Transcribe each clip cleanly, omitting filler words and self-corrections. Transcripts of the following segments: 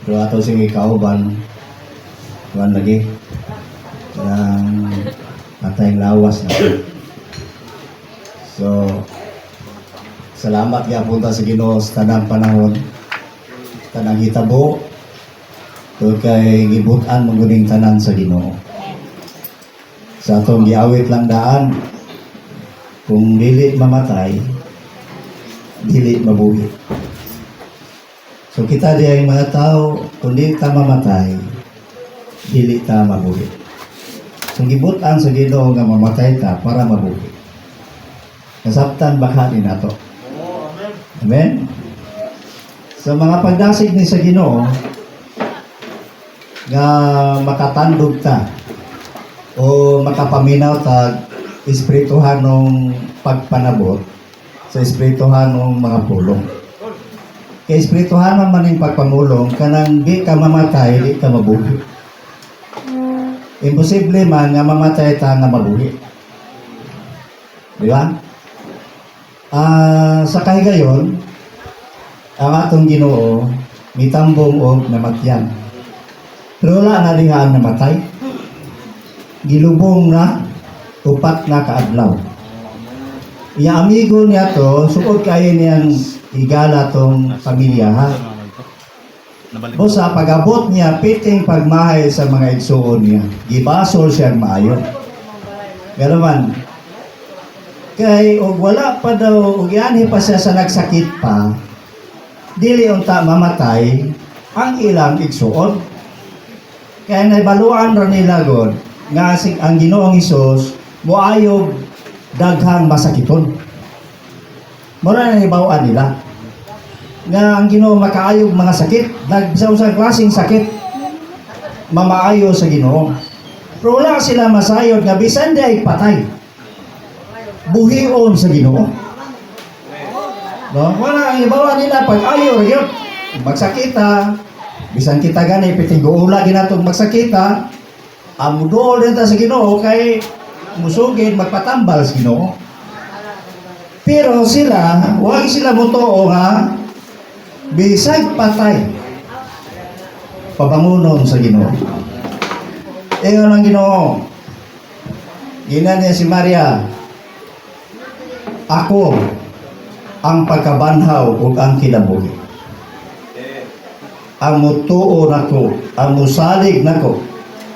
Pero ato sige kauban, kuan lagi. Ang atay lawas na. So, salamat gyapon ta sa Ginoo sa tanang panahon. Tanang hitabo. So kay gibutan maguning tanan sa Ginoo. Sa atong giawit lang daan, kung dili mamatay, dili mabuhi. So kita diay mga tao, kung dili ta mamatay, dili ta mabuhi. So gibutan sa Ginoo nga mamatay ta para mabuhi. Kasabtan baka ni nato. Amen. So mga pagdasig ni sa Ginoo nga makatandog ta o makapaminaw ta espirituhanong pagpanabot sa espirituhanong mga pulong. Kay espirituhanon man yung pagpamulong, kanang di ka mamatay, di ka mabuhi. Imposible man nga mamatay ta nga mabuhi. Di ba? Sa kahigayon, ang atong Ginoo mitambong og namatyan. Pero wala na diha ang namatay. Gilubong na, upat na kaadlaw. Iya amigo niya to, sukod kayo niyang igala tong pamilya ha. Busa pag-abot niya, piting pagmahay sa mga igsuon niya. Gibasol siya maayo. Gano'n man. Kay og wala pa daw, og yanhi pa siya sa nagsakit pa, dili unta mamatay ang ilang igsuon. Kaya naibaluan ron nila God, nga ang Ginoong Hesus moayog daghang masakiton. Mura na ibawaan nila nga ang Ginoo makaayog mga sakit, nagbisan-usang klaseng sakit mamaayo sa Ginoo. Pero wala sila masayod nga bisan di ay patay, buhion sa Ginoo. No? Wala ang ibawaan nila pag-ayo yun. Magsakita, bisan kita gani piting guula ginatong magsakita, amudol din ta sa Ginoo kay musugid magpatambal sa Ginoo. Pero sila, huwag sila motoo nga bisag patay pabangunon sa Ginoo. Ingon ang Ginoo, ginan niya si Maria, ako ang pagkabanhaw ug ang kinabuhi. Ang mutuo nako, ang musalig nako,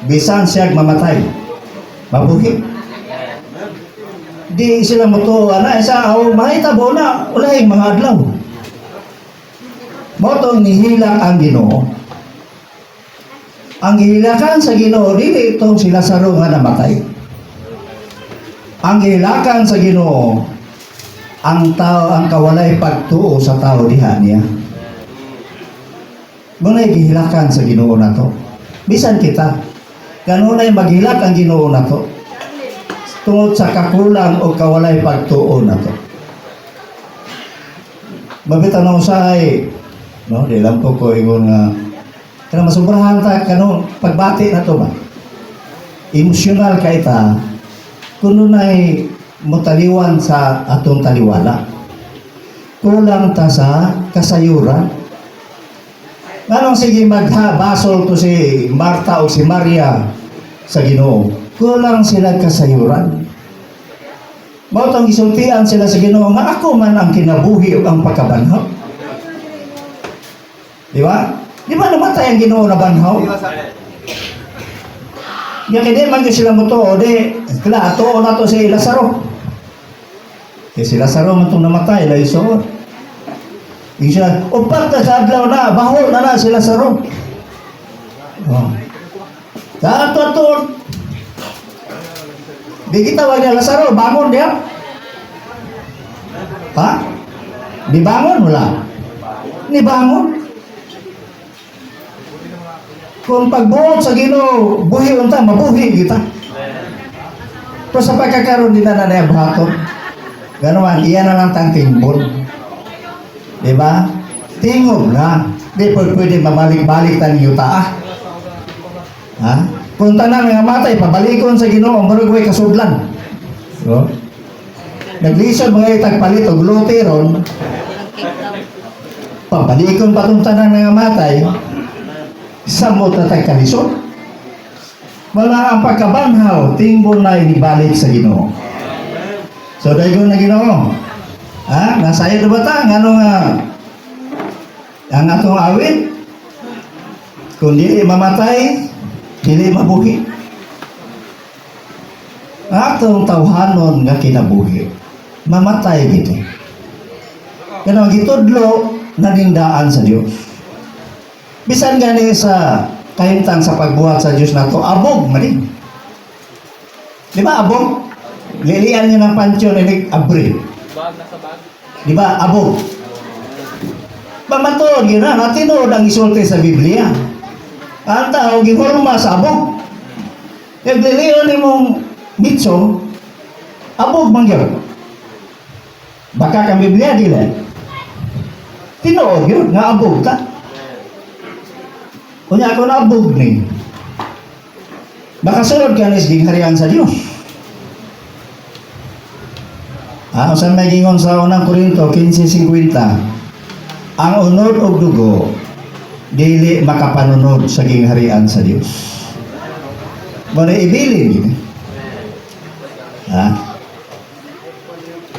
bisan siya mamatay, mabuhi. Di sila mutuo ana isa o mahitabo na ulay mga adlaw. Motong nihilak ang Ginoo. Ang gihilakan sa Ginoo dili itong si Lazaro nga namatay. Ang gihilakan sa Ginoo ang tao, ang kawalay pagtuo sa tao diha niya. Muna'y gihilakan sa Ginoo nato. Bisan kita, kanunay maghilak ang Ginoo nato tungod sa kakulang o kawalay pagtuo nato. Mabitaw na usahay, no? Di lang po ko ingon nga kana masubrahan ta kano pagbati nato ba? Emosyonal kay ta kuno nay motaliwan sa atong taliwala. Kulang ta sa kasayuran. Anong sige maghabasol to si Marta o si Maria sa Ginoo? Kulang sila kasayuran. Mautang gisultian sila sa Ginoo nga ako man ang kinabuhi o ang pagkabanhaw. Di ba? Di ba namatay ang Ginoo na banhaw? Nga kaya man sila mo to, o di, kala, ato na to si Lazaro. Kaya si Lazaro man itong namatay, laisoon. Siya, upat na sa adlaw na, bahol na si Lazaro. Oh. Sa ato, di kita wag niya, Lazaro, bangon dia. Ha? Di bangon, wala. Ni bangon. Kung pagbuot sa Ginoo, buhi unta, mabuhi kita. Pero sa pagkakaroon din na na buhaton. Gano'n, iyan na lang tang timbol. Diba? Tingog na. Di po pwede mabalik-balik tang yuta. Ha? Kung tanan nga matay, pabalikon sa Ginoo, marugway kasudlan. So, naglisod mga itagpalit o gluteron, pabalikon pa itong tanan nga matay, Samot na tayo kalisod. Wala ang pagkabanhaw, timbol na inibalik sa Ginoo. So, dahil na Ginoo. Nasaya na ba ta? Ano nga? Ang atong awit? Kung dili mamatay, dili mabuhi. Atong tawhanon nga kinabuhi. Mamatay gito. Kaya gitudlo nanindaan sa Diyos. Bisan gani sa kahimtang sa pagbuhat sa Diyos na to, abog maling. Di ba abog? Lilian niya ng pansyon, abri. Bag na sa bag. Di ba abog? Pamatod yun na, natinod ang isulti sa Biblia. Ang tao, gihorma sa abog. Naglilion ni mong mitso, abog mangyar. Baka kang Biblia dila. Tinood yun, nga abog ka. Kunya ako na abog ni. Baka sunod ka nis gingharian sa Diyos. Saan may gingon sa unang Korinto 15:50, ang unod o dugo dili makapanunod sa gingharian sa Diyos. Muna ibilin.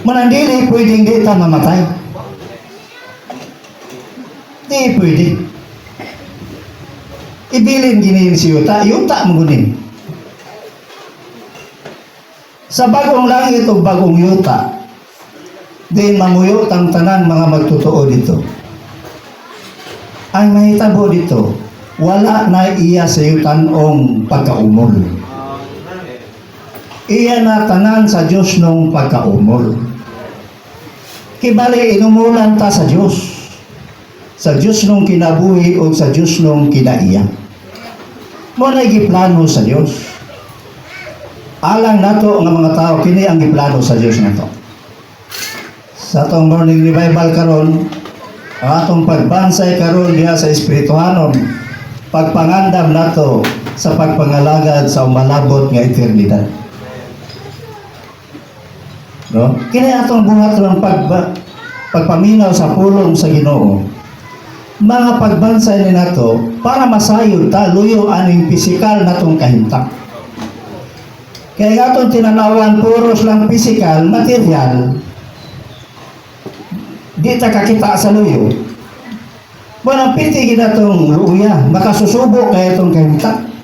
Muna dili pwedeng di ta mamatay. Di pwede. Ibilin ginin si Yuta magunin. Sa bagong langit o bagong yuta, din mamuyo ang tanan mga magtotoo dito. Ang mahitabo dito, wala na iya sa yutanong pagkaumol. Iya na tanan sa Diyos nung pagkaumol. Kibali inumulan ta sa Diyos. Sa Diyos nung kinabuhi o sa Diyos nung kinaiya. Muna giplano sa Diyos. Alang nato nga mga tao, kini ang giplano sa Diyos nato. Sa atong morning revival karon, ang atong pagbansay karon diha sa espirituhanon, pagpangandam nato sa pagpangalagad sa umalabot nga eternidad. No? Kini atong buhat ng pagpaminaw sa pulong sa Ginoo. Mga pagbansay ni nato para masayod ta luyo aning pisikal natong kahimtang. Kaya atong tinanawan puros lang pisikal, material, di ta kakita sa luyo. Walang piti ginatong luya, makasusubo kaya itong kahimtang.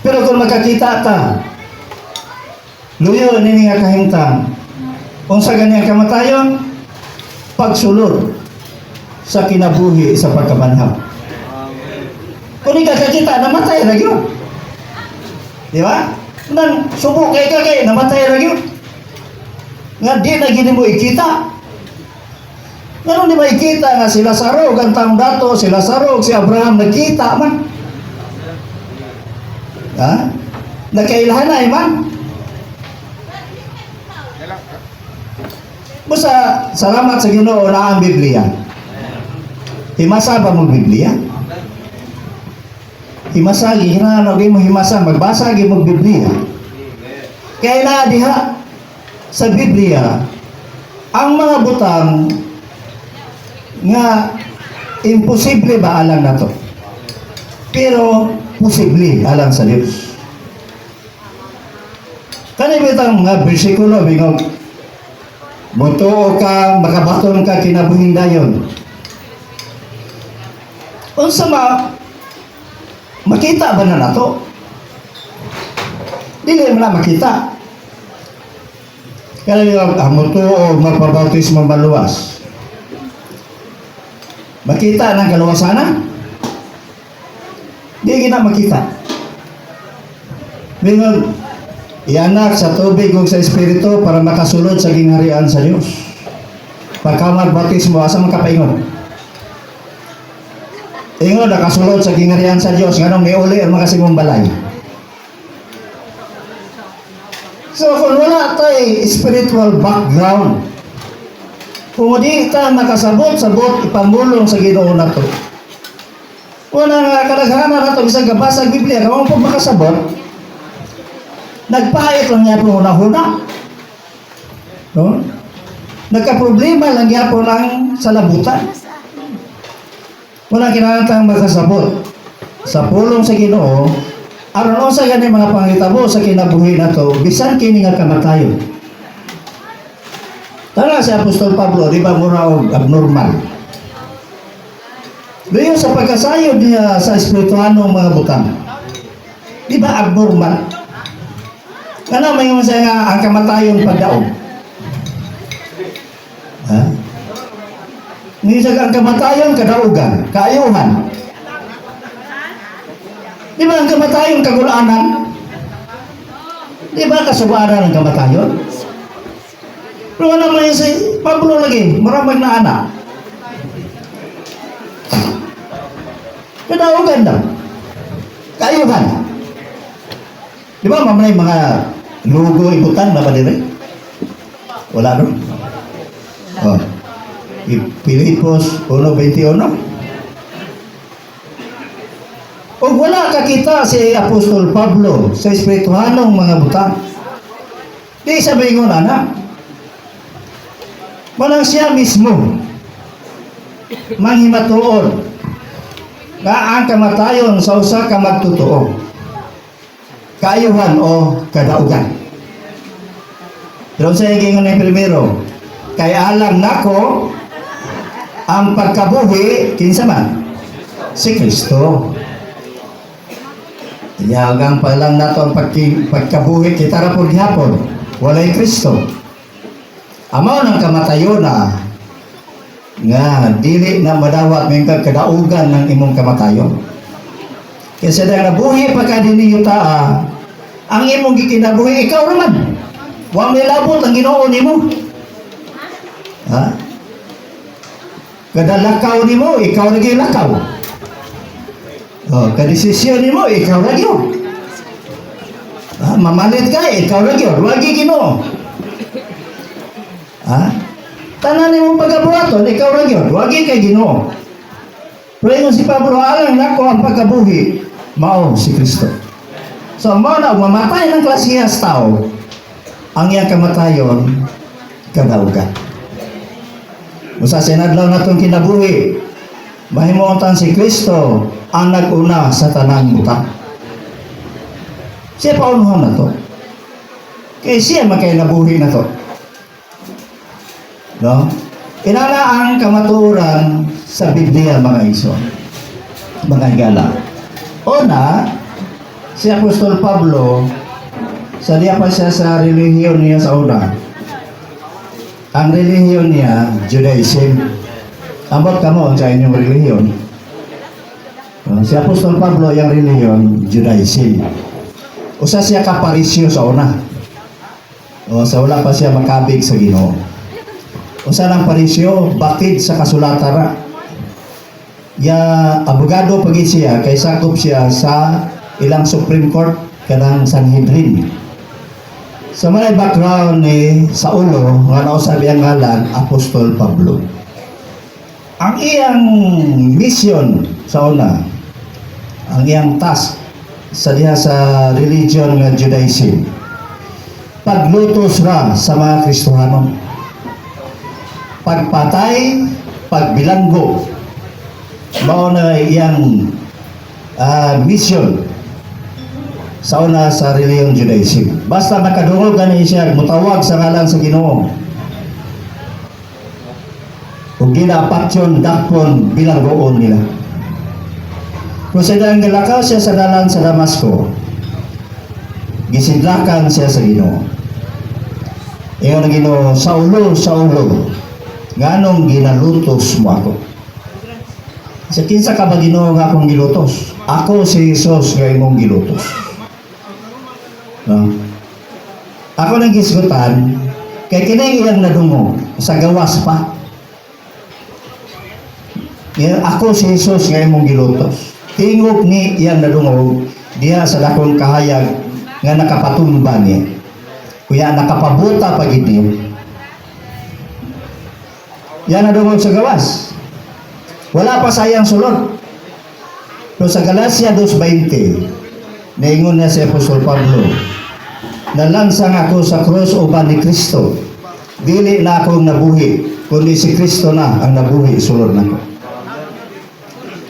Pero kung makakita ta, luyo nini nga kahimtang, kung sa ganyan kamatayon, pagsulod sa kinabuhi sa pagkabanhaw. Kung hindi kakita, namatay na yun. Di ba? Nang subo kay kagay, namatay na yun. Nga di na gini mo ikita. Nga di ba ikita nga si Lazaro, gantang dato, si Lazaro, si Abraham, nagkita man. Nagkailahanay man. Basta, salamat sa Ginoo na ang Biblia. Himasa ba mong Biblia? Himasa, hinanagay mo himasa, magbasa gay mong Biblia. Kaya na diha sa Biblia, ang mga butang nga imposible ba alang na to? Pero posible alang sa Diyos. Kanibitang mga bersikulo, bingog, mutuo ka, makabaton ka, kinabuhin dayon. Unsa makita ba na nato? Dili mo na makita. Kaya yung mutuo, magpabautismo maluwas. Makita ng kaluwasanan? Di na makita. Bingog, ianak sa tubig o sa espiritu para makasulod sa gingharian sa Diyos. Pagka magbautismo, asa makapaingon? Ingon, nakasulod sa gingharian sa Diyos, nga nung may uli ang makasimong balay. So, kung wala tayo spiritual background, kung di ta nakasabot-sabot, ipamulong sa Ginoo na to. Wala nga kadaghanan na ito, isang gabasa ng Biblia, kung po makasabot, nagpahit lang niya po una-huna. No? Nagka-problema lang niya po lang sa labutan. Wala kinahanglan magkasabot sa pulong sa Ginoo aron sa gani mga pangitabo sa kinabuhi nato bisan kini nga kamatayon. Tara si Apostol Pablo, di ba mura og abnormal? Doon sa pagkasayod niya sa espirituhanong mga butang. Di ba abnormal? Ano may nga nga ang kamatayon pagdaog? Ha? Minsan ang kamatayon kadaugan, kaayuhan. Di ba ang kamatayon kagulanan? Di ba kasubaran ang kamatayon? Pero wala man yung si Pablo lagi, maraming na anak. Kadaugan daw. Kaayuhan. Di ba mamay mga lugo ibutan na ba dire? Wala no? Oh. Pilipos 1:21. O wala kakita si Apostol Pablo sa espirituhanong mga butang. Di sabi ko anak. Walang siya mismo manghimatuon nga ang kamatayon sa usa ka magtotoo. Kaayuhan o kadaugan. Pero sa ikingon na primero, kay alam nako ang pagkabuhi kinsa man si Kristo. Hanggang pa lang nato ang pagkabuhi kita ra pud gihapon walay Kristo. Amaw ng kamatayon na nga dili na madawat mingkag kadaugan ng imong kamatayon. Kasi dahil nabuhi pagkadini yuta ang imong gikinabuhi ikaw naman. Wa may labot ang Ginoo nimo. Ha? Kada lakaw nimo ikaw lagi lakaw. Oh, kada desisyon nimo ikaw lagi. Mamalit ka ikaw lagi. Wagi Ginoo. Ha? Tanan mo pagabuhaton, ikaw ra gyud, wagi kay Ginoo. Pero si Pablo alang nako ang pagkabuhi, mao si Kristo. So mao na mamatay ng klasihas tao, ang iyang kamatayon kadaugan. Usa sinadlaw natong kinabuhi, mahimuon si Kristo ang nag-una sa tanang butang. Siya paunuhan na to. Kaya siya makay nabuhi na to. No? Kinala ang kamatuoran sa Biblia mga iso. Mga higala. Una, si Apostol Pablo, sa diya pa siya sa relihiyon niya sa una. Ang relihiyon niya, Judaism. Ambot ka mo sa inyong relihiyon. Si Apostol Pablo, yung relihiyon, Judaism. Usa siya kaparisyo sa una. Sa wala pa siya makabig sa Ginoo. Usa ng parisyo, bakit sa kasulatara. Ya abogado pagit siya, kay sakop siya sa ilang Supreme Court, kanang Sanhedrin. Sa may background ni Saulo, nga nausabi ang ngalan, Apostol Pablo. Ang iyang mission sa una, ang iyang task sa diha sa religion nga Judaism, paglutos ra sa mga Kristohano. Pagpatay, pagbilanggo, mao na iyang mission sa una sa religion Judaism. Basta makadungog gani siya, mutawag sa ngalan sa Ginoo. Kung ginapatyon, dakpon, bilanggoon nila. Kung sa dahil galakaw siya sa dalan sa Damasco, gisidlakan siya sa Ginoo. Iyon ang Ginoo, Saulo, Saulo, nganong ginalutos mo ako? Sa kinsa ka ba Ginoo nga akong gilutos? Ako si Jesus nga imong gilutos. No? Ako nang gisgutan, kay kinay iyang nadungog sa gawas pa. Ako si Jesus nga imong gilutos. Tingog ni iyang nadungog diha sa dakong kahayag nga nakapatumba niya. Kuya nakapabuta pagid niya. Yan nadungog sa gawas. Wala pa sayang sulod. Pero sa Galacia 2:20, naingon na si Apostol Pablo, nalansang ako sa krus uban ni Kristo. Dili na akong nabuhi, kundi si Kristo na ang nabuhi sulod nako.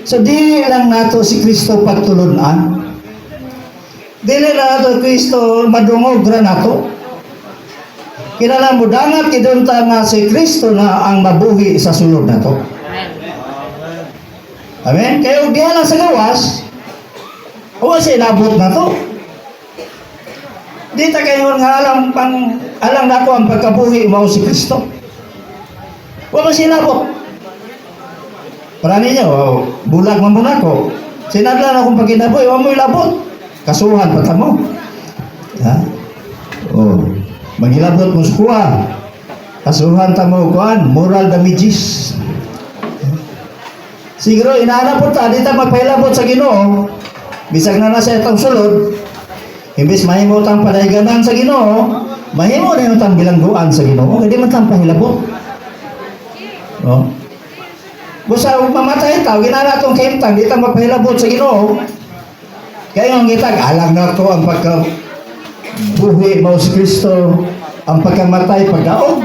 So di lang nato si Kristo pagtulunan. Dili na nato Kristo madungog ra nato. Kinala mo dangat kidunta nga si Kristo na ang mabuhi sa sulod nato. Amen. Kaya diha lang sa gawas, o sa inabot na to. Di ta kayo nga alam na ko ang pagkabuhi mao si Kristo. Wa man sinabot. Para ninyo, bulag man muna ko. Sinadlan akong pagkinabuhi, wa mo ilabot. Kasuhan pa ta mo. Ha? Oh, maghilabot mo sa kuha. Kasuhan ta mo kuan, moral damages. Siguro inaanap po ta, di ta magpahilabot sa Ginoo. Bisag na nasa itong sulod, imbis mahimo tang panayganan sa Ginoo, mahimo na yung tang bilangguan sa Ginoo, hindi man tang pahilabot. No? Busa mamatay tao, ginana itong kaimtang, di ta magpahilabot sa Ginoo. Kaya yung gitag, alam na ko ang pagkabuhi mo si Kristo, ang pagkamatay, pagdaog.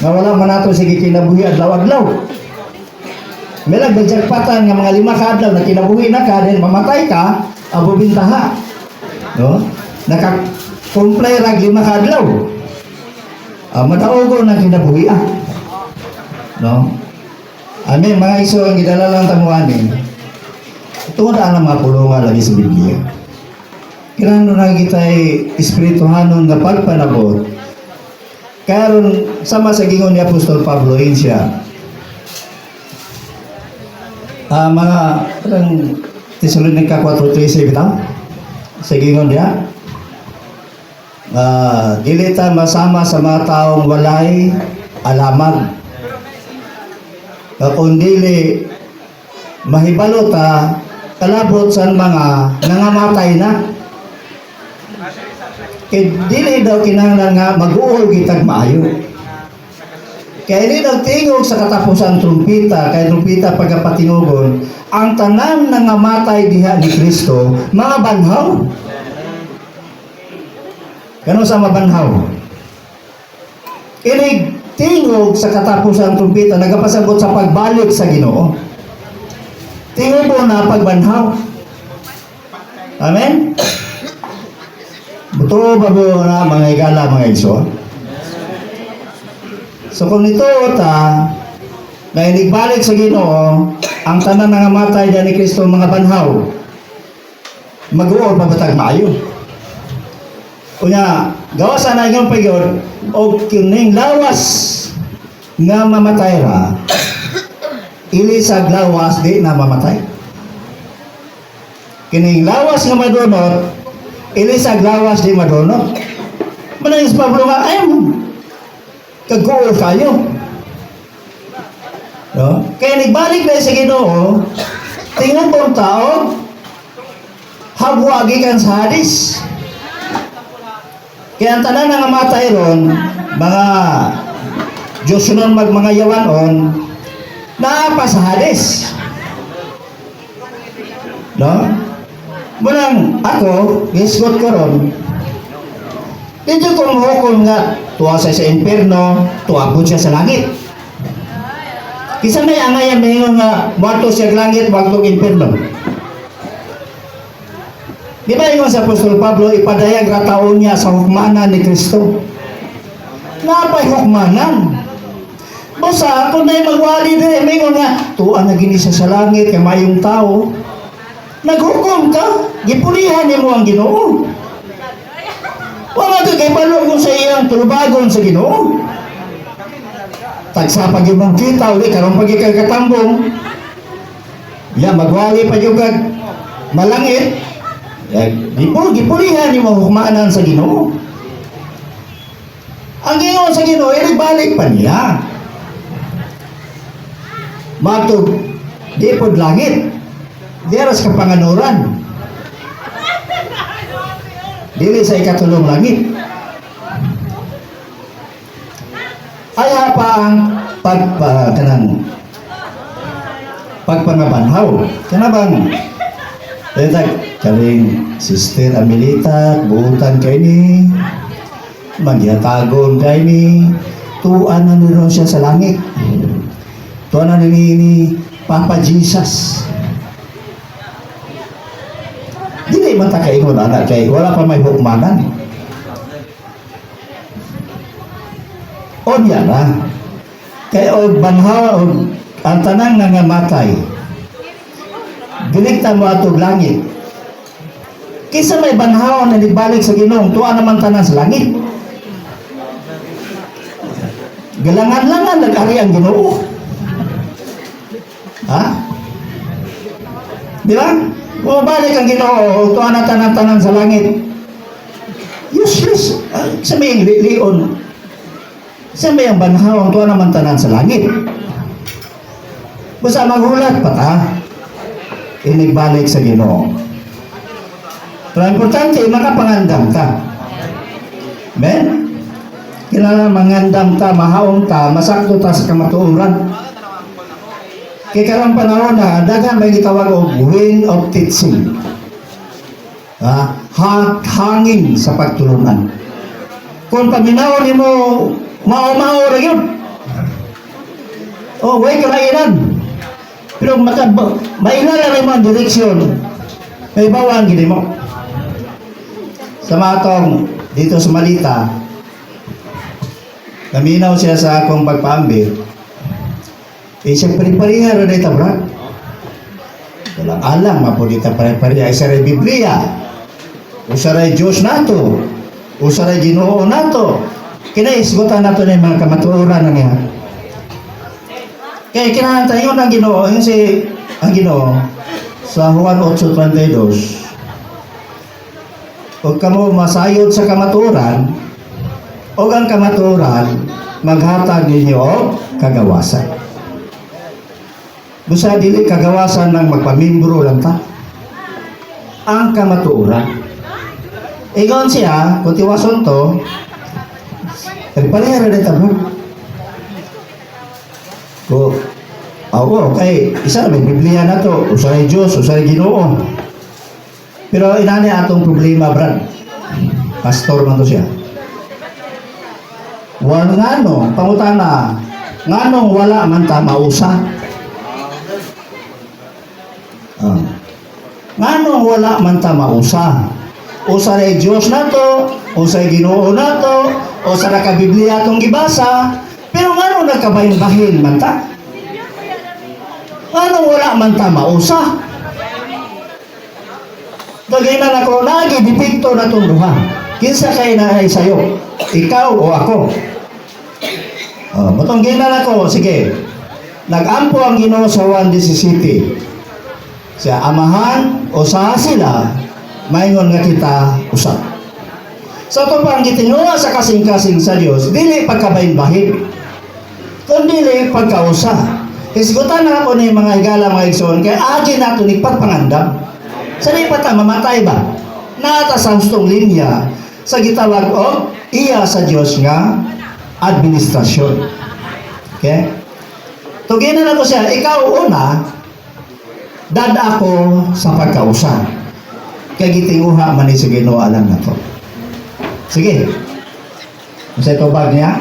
Nga wala man nato sige kinabuhi adlaw-adlaw. May nagbagjakpatan nga mga 5 kadlaw na kinabuhi na ka, then mamatay ka, abubintaha. No? Naka-comply rag 5 kadlaw. Madaogo na kinabuhi No? Amin, mga iso ang gidala lang tamuanin. Tungod ang mga pulungan lagi sa Biblia. Kinahanglan na kita espirituhanon nga pagpanabot. Karon sama sa gingon ni Apostol Pablo siya. Mga parang Tesalonica 4:13 bitaw. Sa gingon dia. Dili ta masama sa mga taong walay alamag. Kung dili mahibalo ta kalabot sa mga nangamatay na. Kaya dili daw kinahanglan nga mag-uol kitag maayo. Kaya hindi nagtingog sa katapusan trumpita, kaya trumpita pagkapatingogon, ang tanan nangamatay diha ni Kristo, mga banhaw. Kano sa mabanhaw? Kinig tingog sa katapusan trumpita, nagapasabot sa pagbalik sa Ginoo. Tingog mo na pagbanhaw. Amen? Buto ba mo na mga igala, mga igso? So kung ito ta, na inigbalik sa Ginoo, ang tanan nga matay diyan ni Kristo mga banhaw, mag-uol pabatag maayo. Kunya, gawas na yung payon, o kining lawas nga mamatay ra, ilisag lawas di na mamatay. Kining lawas nga madunot, ilisag lawas di madunot. Manayos Pablo nga, kag-uol kayo. No? Kaya nagbalik na sa Ginoo, tingnan po ang tao, habwagi kan sa hadis. Kaya ang tanan nga matay ron, mga Diyos nun mga yawanon, naapa sa hadis. No? Munang ako, gisgot ko ron, dito kong hukom nga, tuwa sa impierno, tuwa po siya sa langit. Kisa may angayan na yung muerto siya sa langit, wag tong impierno. Di ba yung sa Apostol Pablo, ipadayag rataon niya sa hukmanan ni Kristo? Napay hukmanan. Basta ako na yung magwali din, may nga, tuwa na ginisa sa langit, kay mayong tao. Naghukom ka, gipulihan niyo mo ang Ginoo. Wala ka kay palo kung sa iyang tulubagon sa Ginoo. Tagsa pag yung kita, uli karong pag ikagkatambong. Yan, magwali pa yung malangit. Gipulihan yung hukmaanan sa Ginoo. Ang Ginoo sa Ginoo, nagbalik pa niya. Matug, di pod langit. Diyaras ka panganuran. Dili sa ikatulong langit. Aya pa ang pagpangabanhaw. Kanabang kaling Sister Amelita, buutan kay ni, magyatagon kay ni, tuan na nilo siya sa langit. Tuan na ni Papa Jesus. Dili man ta kaingon anak kay wala pa may hukmanan. Onya na. Kay og banhaw og ang tanang nangamatay. Gilikta mo atog langit. Kisa may banhaw na nibalik sa Ginoo, tuwa naman tanan sa langit. Galangan-langan nag-ari ang Ginoo. Ha? Di ba? Bumabalik ang Ginoo, tuwa na tanan sa langit. Useless. Sa may lion. Sa may ang banhaw, tuwa naman tanan sa langit. Basta maghulat pa ta. Inibalik sa Ginoo. Pero importante, makapangandam ta. Ben? Kailangan mangandam ta, mahaong ta, masakto ta sa kamatuoran. Kaya karang panahon na, dagan may gitawag o wind of teaching. Hangin sa pagtulungan. Kung paminaw ni mo, mao-mao rin yun. O, way kalainan. Pero mailan na rin mo ang direksyon. May bawang gini mo. Sa matong, dito sa Malita, naminaw siya sa akong pagpaambit. Siya pari-pariha rin ito, bro. Walang alam, mapulita pari-pariha. Isa rin Biblia. Usa rin Diyos nato. Usa rin Ginoo nato. Kinaisgutan nato na yung mga kamatuoran na niya. Kaya kinahanglan yun ang Ginoo. Yung ang Ginoo, sa Juan 8:32, huwag ka mo masayod sa kamatuoran, o ang kamatuoran, maghatag ninyo kagawasan. Busa dili kagawasan ng magpamimbro lang ta. Ang kamatuoran. Igon siya, kung tiwason to, pari-pariha rin ito, bro. Okay, isa na may Biblia na to, usay Diyos, usay Ginoo. Pero inani atong problema, brad. Pastor man to siya. Ngano, pangutana, nganong wala man ta mausa? Nganong wala man ta mausa? Usay Diyos na to, usay Ginoo na to, o sa naka-Biblia tong gibasa, pero ngano nagkabahin-bahin man ta? Ngano wala man ta mausa? Dagay na ako, nagidipikto na itong duha. Kinsa kayo na ay sayo? Ikaw o ako? Butong ginan ako, sige. Nag-ampo ang Ginoo sa Juan 17. Sa amahan o sa sila, maingon nga kita usap. So ito pa ang gitinguha sa kasing-kasing sa Diyos, dili pagkabahin-bahin. Kundi pagkausa. Isgutan na ako ni mga higala, mga igsoon, kaya agi nato ni pagpangandam. Sa pata mamatay ba? Nata sa hustong linya sa gitawag o iya sa Diyos nga administrasyon. Okay? Tuginan ako siya, ikaw una, dad ako sa pagkausa. Kaya gitinguha man ni sa Ginoo alam na to. Sige. Sa ito bag niya,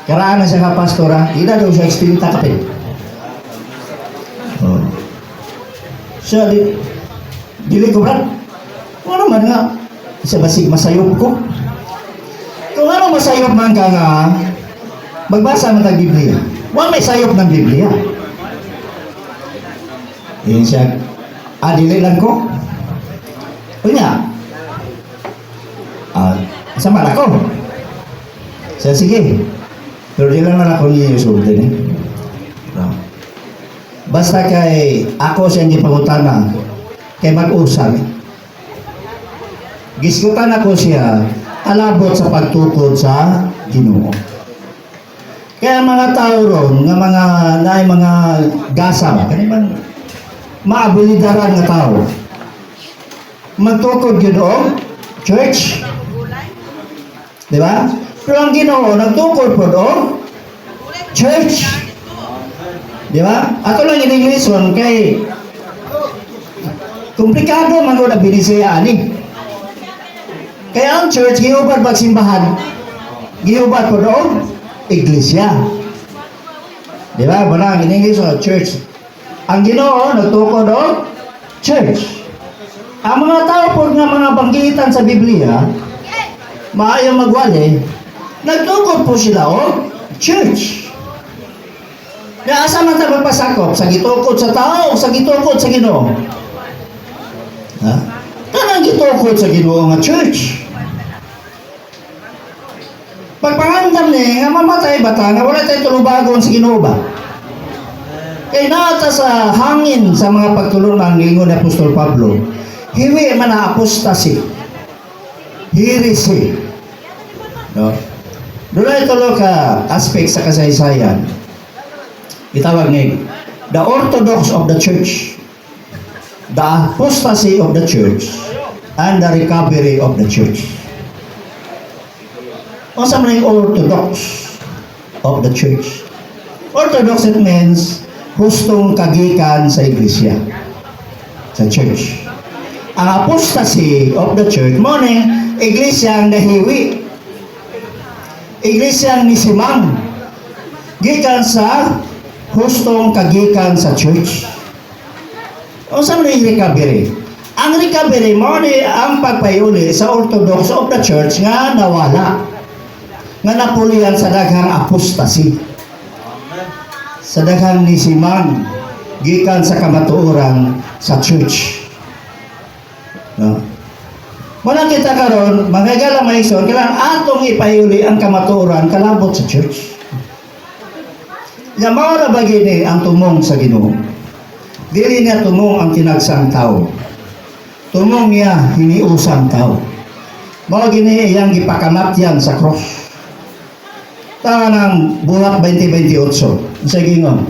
karaan na siya ka pastora, ina daw siya ekspirita kapit. Siya, dili ko brad. Kung ano man nga, isa basig masayop ko. Kung ano masayop man ka nga, magbasa man ng Biblia. Huwag may sayop ng Biblia. Yun siya, dili lang ko. Kunya, sama ako. Siya, sige. Pero di lang na ako niya yung sultan eh. Basta kay ako siyang gipangutana kay mag-usap. Gisgutan ako siya alabot sa pagtukod sa Ginoo. Kaya mga tao ron, nga mga gasa ba, kaniman maabilidaran nga tao. Magtukod Ginoo, church. Di ba? Pero ang Ginoo, nagtukod po do, church. Di ba? Ato lang in English one kay komplikado man ko na binisaya ani. Kaya ang church giubad pag simbahan. Giubad po doon iglesia. Di ba? Banang in English, church. Ang Ginoo nagtukod og church. Ang mga tao po nga mga banggitan sa Biblia, maayo magwali, nagtukod po sila og church. Kaya asa man tayo magpasakop? Sa gitukod sa tao o sa gitukod sa Ginoo? Ha? Kanang gitukod sa Ginoo nga church. Pagpangandam ni, nga mamatay bata, nga wala tayo tulubagon sa Ginoo ba? Kaya nata sa hangin sa mga pagtulungan ng ingon ni Apostol Pablo, hiwi man na apostasy, heresy. No? Doon ay tulo ka aspect sa kasaysayan. Itawag ni the orthodox of the church, the apostasy of the church, and the recovery of the church. O sa mga orthodox of the church. Orthodox, it means hustong kagikan sa iglesia, sa church. Ang apostasy of the church, morning, iglesia ang nahiwi. Iglesia ang nisimang. Gikan sa hustong kagikan sa church. O sa mga recovery? Ang recovery, morning, ang pagpayuli sa orthodox of the church nga nawala. Nga napulian sa daghang apostasy. Sa daghang nisimang gikan sa kamatuoran sa church. No? Muna kita karon, magagala maison, kailangan atong ipayuli ang kamatuoran kalabot sa church. Yamaw na bagay ang tumong sa Ginoo. Dili niya tumong ang tinagsang tao. Tumong niya hiniusang tao. Mga gini iyang gipakamatyan sa cross. Tawa ng buhat 2028. Sa gingon.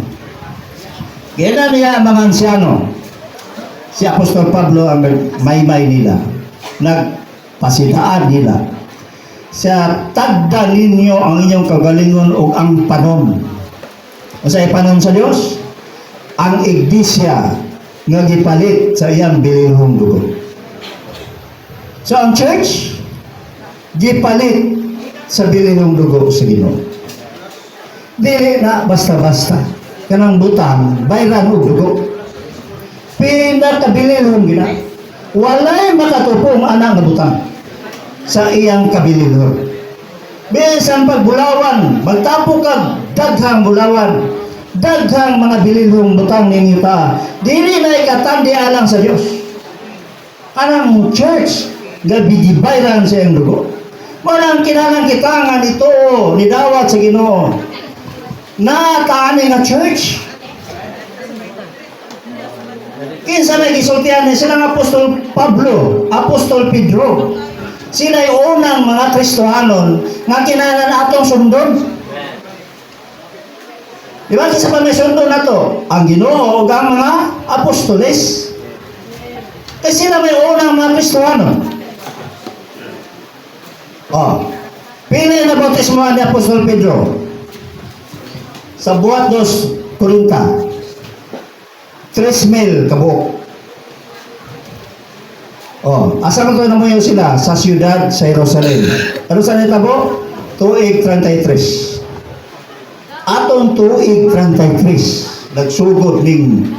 Gina niya ang mga ansyano. Si Apostol Pablo ang maymay nila. Nagpasidaan nila. Sa tagda ninyo ang inyong kagalingon o ang panon. O sa panon sa Diyos, ang iglesia nga gipalit sa iyang bilihong dugo. So ang church, gipalit sa bilihong dugo sa Ginoo. Dili na basta-basta. Kanang butang, bayran o dugo. Pinakabililhon gina. Walay makatupong anak na butang sa iyang kabililhon. Bisan pagbulawan, magtapo kag daghang bulawan, daghang mga bililhong butang ninyo ta. Dili na ikatandi alang sa Dios. Anang church gabigibayran sa iyang dugo. Walang kinahanglan kita nga nito ni dawat sa Ginoo. Na taani nga church. Kinsa may gisultihan ni silang Apostol Pablo, Apostol Pedro. Sila ay unang mga Kristohanon nga kinahanglan atong sundon. Di ba kinsa pa may sundon nato? Ang Ginoo ug ang mga apostoles. Kasi sila may unang mga Kristohanon. Pili na bautismohan ni Apostol Pedro sa buhat 2 Korinta 3,000 kabuok. Asa man to namuyo sila sa siyudad sa Jerusalem. Ano sa nitabo? Tuig 33. Atong tuig 33 nagsugod ning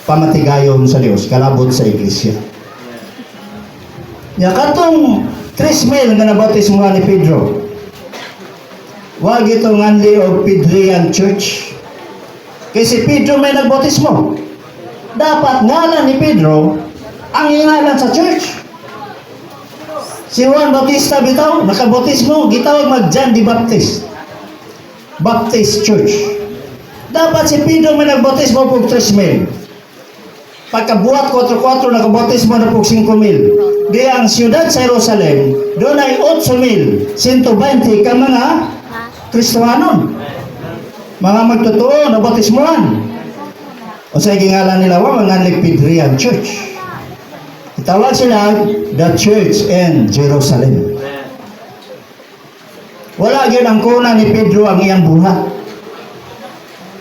pamatigayon sa Dios kalabot sa iglesia. Ya katong 3,000 nga nabautismohan ni Pedro. Wag itong anli o Pedrian Church. Kasi Pedro may nagbautismo. Dapat ngalan ni Pedro ang ngalan sa church. Si Juan Bautista bitaw, nakabautismo, gitawag mag-John the Baptist. Baptist Church. Dapat si Pedro may nagbautismo po 3,000. Pagkabuhat 4-4 nakabautismo na po 5,000. Di ang siyudad sa Jerusalem, doon ay 8,120 ka mga Kristohanon. Mga magtotoo na bautismohan. O sa gingalan nila mga Pedrian Church. Itawag sila the church in Jerusalem. Wala yun ang kuna ni Pedro ang iyang buhat.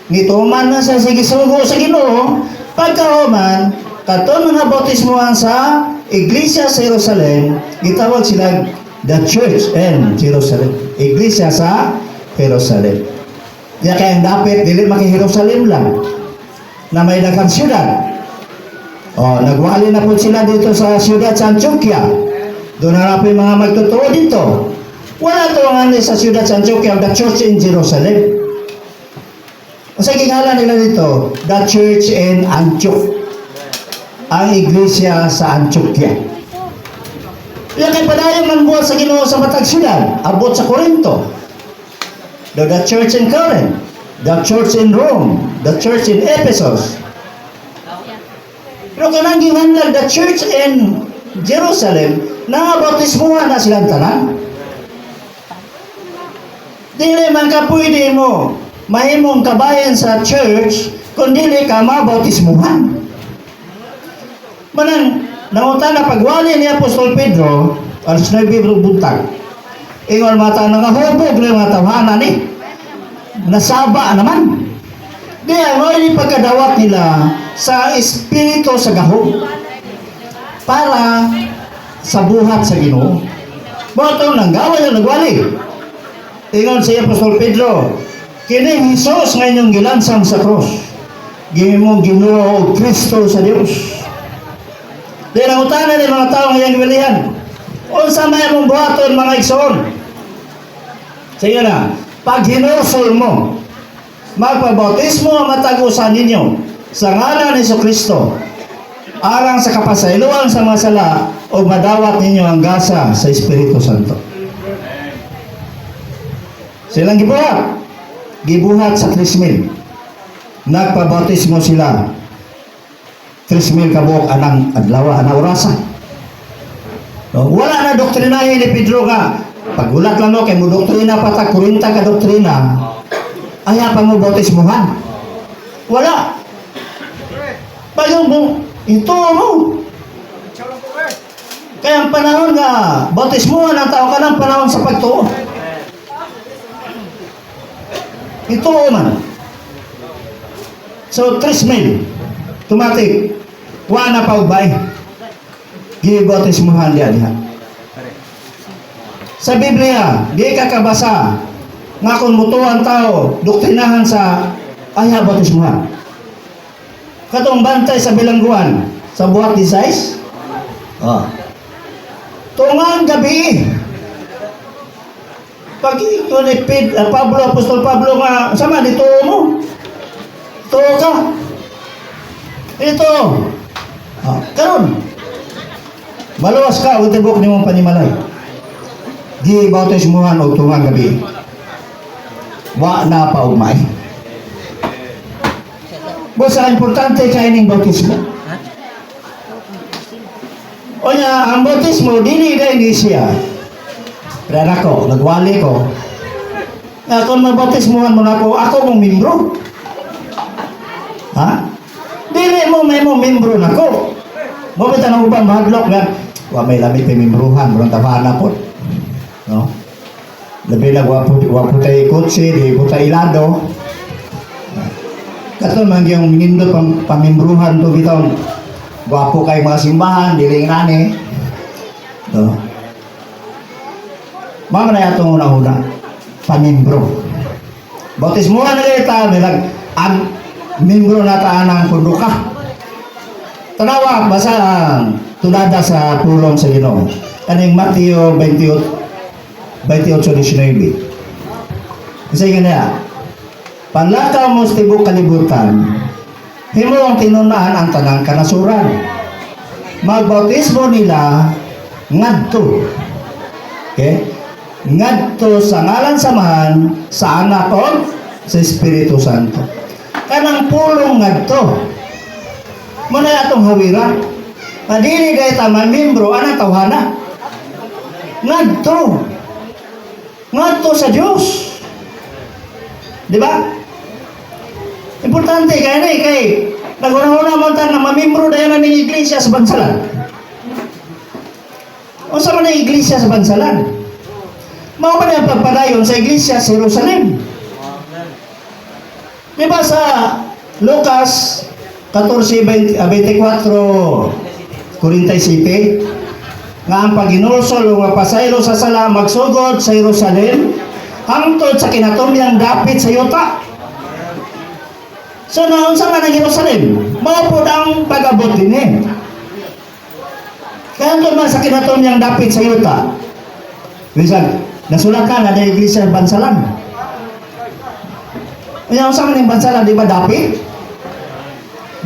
Nituman na sa sigisugo sa Ginoo, pagkahuman, katon nga bautismohan sa Iglesia sa Jerusalem, itawag sila the church in Jerusalem. Iglesia sa Jerusalem. Ya kaya ang dapat dili maki-Jerusalem lang na may daghang syudad. Nagwali na po sila dito sa siyudad sa Antioquia. Doon harapin mga magtotoo dito. Wala to ang sa siyudad sa Antioquia, the church in Jerusalem. Sa kingalan nila dito, the church in Antioch. Ang iglesia sa Antioquia. Yan kay padayon man buhat sa Ginoo sa matag siyudad, abot sa Corinto. The church in Corinth, the church in Rome, the church in Ephesus. Pero kanang gihanlag the church in Jerusalem, nangabautismuhan na silang tanan. Dili man ka pwede mo mahimong kabayan sa church kung dili ka mabautismuhan. Manang nangutan na pagwali ni Apostol Pedro, alas 9 buntag, ingon mata nga hubog na mga tawhana ni nasaba naman. Diya mo ini pagkadawat nila sa espiritu sa gahom para sa buhat sa Ginoo. Boto nang gawin ang nagwali. Ingon si Apostol Pedro, kini Hesus nga inyong gilansang sa cross, gimong Ginoo Kristo sa Dios. Di nangutanan ni mga tao ngayong bilihan, unsa may mong buhaton mga igsoon. Sige na, pag hinursol mo, magpabautismo ang matagusan ninyo sa ngalan ni Kristo, alang sa kapasayloan sa mga sala, o madawat ninyo ang gasa sa Espiritu Santo. Silang gibuhat sa 3,000. Nagpabautismo sila 3,000 kabuok anang adlaw, anang orasa. Wala na doktrinahin ni Pedro nga pagulat lang mo kay mo doktrina patag 40 ka doktrina, aya pa mo bautismuhan. Wala. Bayo mo ito mo. Kaya ang panahon nga bautismuhan ang tao ka ng panahon sa pagtuo. Ito man. So 3,000 tumatik. Wala pa ubay. Gibautismuhan diha. Sa Biblia, di ka kabasa nga kung mutuan tao, doktrinahan sa aya bautismuhan. Katong bantay sa bilangguan, sa buhat 16. Tungang gabi. Pag ito ni Pablo, Apostol Pablo nga, sama dito mo. Tuo ka. Ito. Karon. Maluwas ka, utibok ni mong panimalay. Di bautismuhan o tungang gabi. Wa na pa umay. Basta importante kayo ng bautismo. O niya, ang bautismo, dili siya. Pero ako, nagwali ko. Kung mabautismuhan mo na ako mong membro. Ha? Dili mo may mong membro na ko. Mabita na ubang mahaglok nga. Wa may lamit may membruhan, walang tawahan po. No? Labi na wapo tayo kutsi, di po tayo ilado. Kato man yung nindot pamembruhan to bitong wapo kayo mga simbahan, diling nani. No? Mama na yatong una-una, pamembro. Bautismuhan na kita, ang membro na taanang punduka. Tanawa, basa ang tunada sa pulong sa Ginoo. Kaning Mateo 28:19. Kasi ganyan, panlakaw mo sa tibok kalibutan, himo ang tinunaan ang tanang kanasuran. Magbautismo nila ngadto. Okay? Ngadto sa ngalan samahan sa anak o sa Espiritu Santo. Kanang pulong ngadto. Muna atong hawira. Madili dahil tamang membro, anang tawhana. Ngadto. Ngadto sa Diyos. Di ba? Importante kaya na kay naguna-una mo na mamembro dahil na ng iglesia sa bansalan. O sa man ang iglesia sa bansalan? Mao ba na pagpadayon sa iglesia sa Jerusalem? Di ba sa Lucas 14:24-47 nga ang paginulsol o mapasaylo sa sala magsugod sa Jerusalem hangtod sa kinatumyang dapit sa yuta. So naon sa man ang Jerusalem, mao po ang pag-abot din eh. Kaya doon man sa kinaton niyang dapit sa yuta. Minsan, nasulat ka na ng iglesia Bansalan. Kaya sa man yung Bansalan, di ba dapit?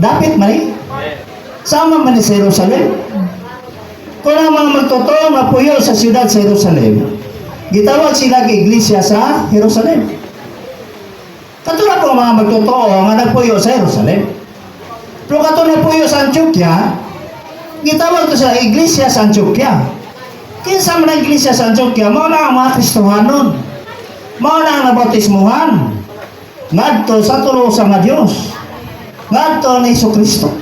Dapit man eh. Sama man sa Jerusalem. Kung ang mga magtotoo na puyo sa siyudad sa Jerusalem, gitawag sila iglesia sa Jerusalem. Katulad po mga magtotoo nga nagpuyo sa Jerusalem. Pero katulad puyo sa Antioquia, gitawag ito sa iglesia sa Antioquia. Kinsa man ang iglesia sa Antioquia, mao na ang mga Kristohanon. Mao na ang nabautismuhan. Ngadto sa tulo sa nga Dios. Ngadto ni Jesucristo.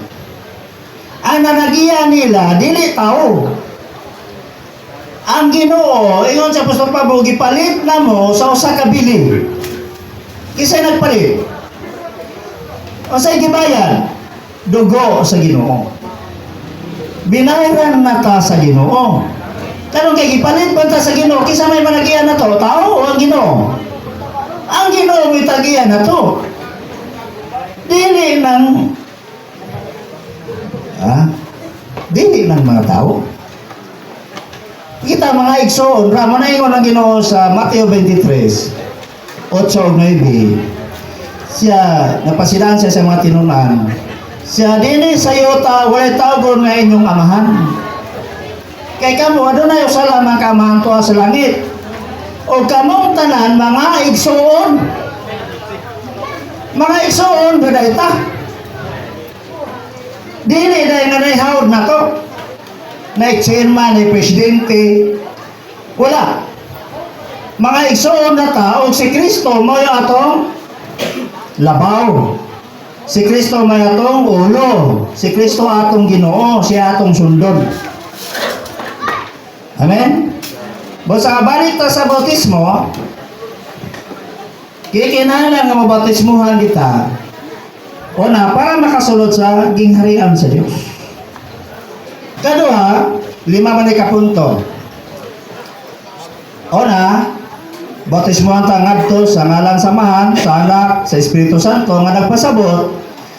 Ang nanagiya nila dili tao. Ang Ginoo, ingon sa Apostol Pablo, gipalit na mo sa usa ka bili. Kisay nagpalit? O sa'y gibayan? Dugo sa Ginoo. Binayaran na ta sa Ginoo. Tanong kay gipalit ba ta sa Ginoo? Kisa may managian na to? Tao o ang Ginoo? Ang Ginoo may tagian na to. Dili ng dili ng mga tao. Kita mga igsoon, ramo na ingon ang Ginoo sa Mateo 23. 8:9, siya, napasilahan siya sa mga tinunan. Siya, dili sa yuta, walay tawgon nga inyong amahan. Kay kamo, adunay usala mga kamahan tuwa sa langit. O kamong tanan, mga igsoon. Mga igsoon, gaday ta. Dili dahil nga naihawad na to. Na-chairman, na-presidente. Wala. Mga igsoon na ta, o si Kristo mo yung atong labaw. Si Kristo may atong ulo. Si Kristo atong Ginoo, siya atong sundon. Amen? Basta balik ta sa bautismo, kikinahanglan nga mabautismuhan kita. Una, para makasulod sa gingharian sa Dios. Kadua, 5 man ka punto. Una, bautismuhan ta ngadto sa ngalan samahan, sa Anak, sa Espiritu Santo nga nagpasabot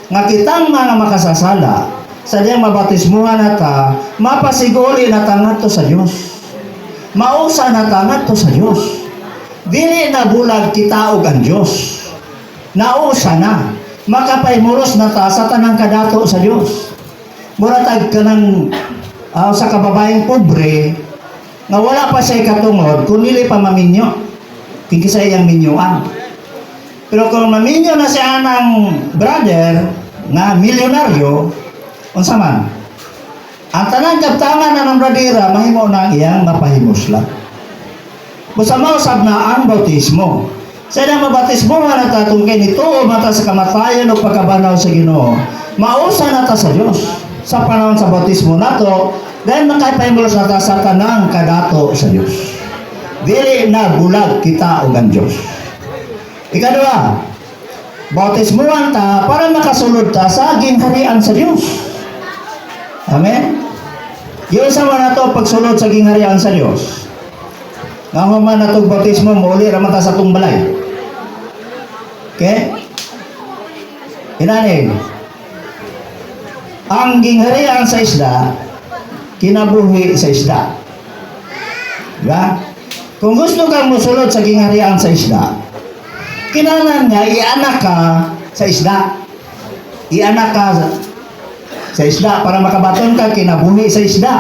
nga kitang mga makasasala sa diyang mabautismuhan nata, mapasiguri na ta ngadto sa Dios. Mausa na ta ngadto sa Dios. Dili na bulag kita og ang Dios. Nausa na. Makapaymuros na ta sa tanang kadato sa Dios. Muratag ka ng sa kababaeng pobre nga wala pa siya katungod kung nili pa maminyo. Kikisa iyang minyuan. Pero kung maminyo na siya ng brother nga milyonaryo, unsa man, ang tanang kaptangan na ng bradera, mahimo na iyang mapahimos lang. Basta mausap na ang bautismo. Sa nang mabautismo nga natatong kay nito o mata sa kamatayan o pagkabanaw sa Ginoo, mausa na ta sa Dios sa panahon sa bautismo nato, dahil makapahimos na ta sa tanang kadato sa Dios. Dili na bulag kita og ang Dios. Ikadua, bautismuhan ta para makasulod ta sa gingharian sa Dios. Amen? Yung sama na to pagsulod sa gingharian sa Dios. Nga human na itong bautismo, mauli raman ta sa itong balay. Okay? Inanin, ang gingharian sa isda, kinabuhi sa isda. Diba? Kung gusto kang musulod sa gingharian sa isda, kinahanglan nga ianak ka sa isda. Ianak ka sa isda para makabaton ka kinabuhi sa isda.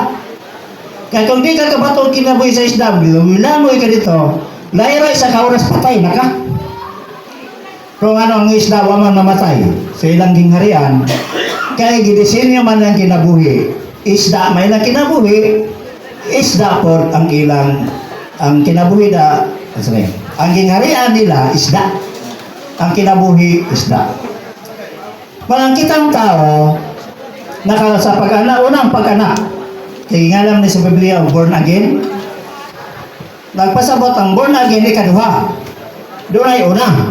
Kaya kung di ka kabaton kinabuhi sa isda, bilamoy ka dito, layroy sa kauras patay na ka. Kung ano ang isda waman mamatay sa ilang gingharian, kaya gidisenyo man ang kinabuhi. Isda may lang kinabuhi, isda po ang ilang ang kinabuhi na ang gingharian nila isda, ang kinabuhi isda. Walang kitang tao sa pag-anak, unang pag-anak kaya nga lang ni sa Biblia born again, nagpasabot ang born again ikaduha. Doon ay una,